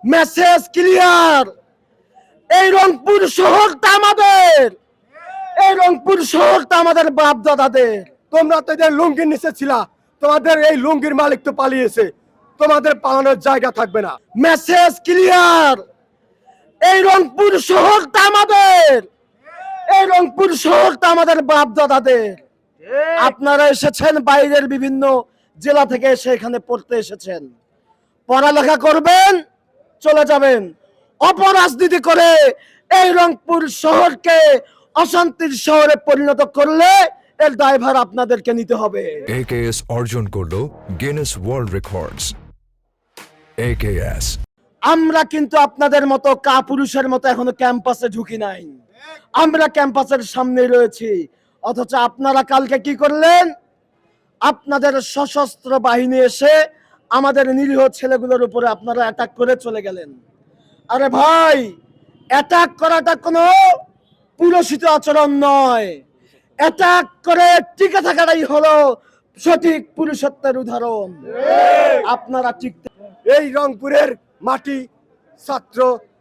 Message clear. এই রংপুর শহরটা আমাদের, এই রংপুর শহরটা আমাদের বাপ দাদাদের। তোমরা তো এদের লুঙ্গির নিচে ছিলা, তোমাদের এই লুঙ্গির মালিক তো পালিয়েছে, তোমাদের পালানোর জায়গা থাকবে না। Message clear. এই রংপুর শহরটা আমাদের, এই রংপুর শহরটা আমাদের বাপ দাদাদের। আপনারা এসেছেন বাইরের বিভিন্ন জেলা থেকে এসে এখানে পড়তে এসেছেন, পড়ালেখা করবেন, চলে যাবেন। অপরাজনীতি করে এই রংপুর শহরকে অশান্তির শহরে পরিণত করলে এর দায়ভার আপনাদেরকে নিতে হবে। AKS অর্জন করলো গিনেস ওয়ার্ল্ড রেকর্ডস। AKS আমরা কিন্তু আপনাদের মতো কাপুরুষের মতো এখনো ক্যাম্পাসে ঢুকি নাই, আমরা ক্যাম্পাসের সামনে রয়েছি। অথচ আপনারা কালকে কি করলেন? আপনাদের সশস্ত্র বাহিনী এসে আমাদের নিরীহ ছেলেগুলোর উপরে আপনারা অ্যাটাক করে চলে গেলেন। আরে ভাই, অ্যাটাক করাটা কোনো পুরস্কৃত আচরণ নয়, অ্যাটাক করে টিকে থাকাটাই হলো সঠিক পুরুষত্বের উদাহরণ। আপনারা টিকতে, এই রংপুরের মাটি ছাত্র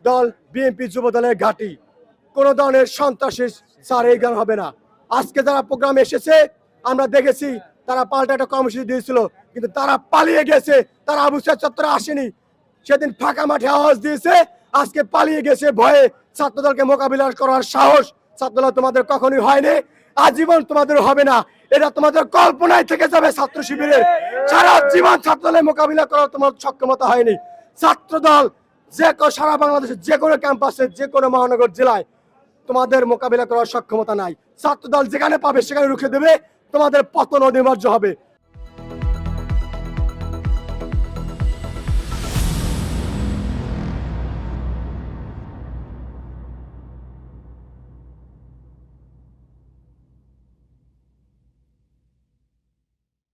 দল বিএনপি যুব দলের ঘাঁটি, কোন ধরনের সন্ত্রাসী স্যার এই গান হবে না। আজকে যারা প্রোগ্রামে এসেছে আমরা দেখেছি, তারা পাল্টা একটা কর্মসূচি দিয়েছিল, কিন্তু তারা পালিয়ে গেছে। তারা আবু সাইদ চত্বরে আসেনি, সেদিন ফাঁকা মাঠে আওয়াজ দিয়েছে, আজকে পালিয়ে গেছে ভয়ে। ছাত্রদলকে মোকাবিলা করার সাহস ছাত্রদল তোমাদের কখনোই হয়নি, আজীবন তোমাদের হবে না। এটা তোমাদের কল্পনায় থেকে যাবে। ছাত্র শিবিরের সারা জীবন ছাত্রদলের মোকাবিলা করার তোমার সক্ষমতা হয়নি। ছাত্রদল যে সারা বাংলাদেশের যে কোনো ক্যাম্পাসে, যে কোনো মহানগর জেলায় তোমাদের মোকাবিলা করার সক্ষমতা নাই। ছাত্রদল যেখানে পাবে সেখানে রুখে দেবে, তোমাদের পতন অনিবার্য হবে।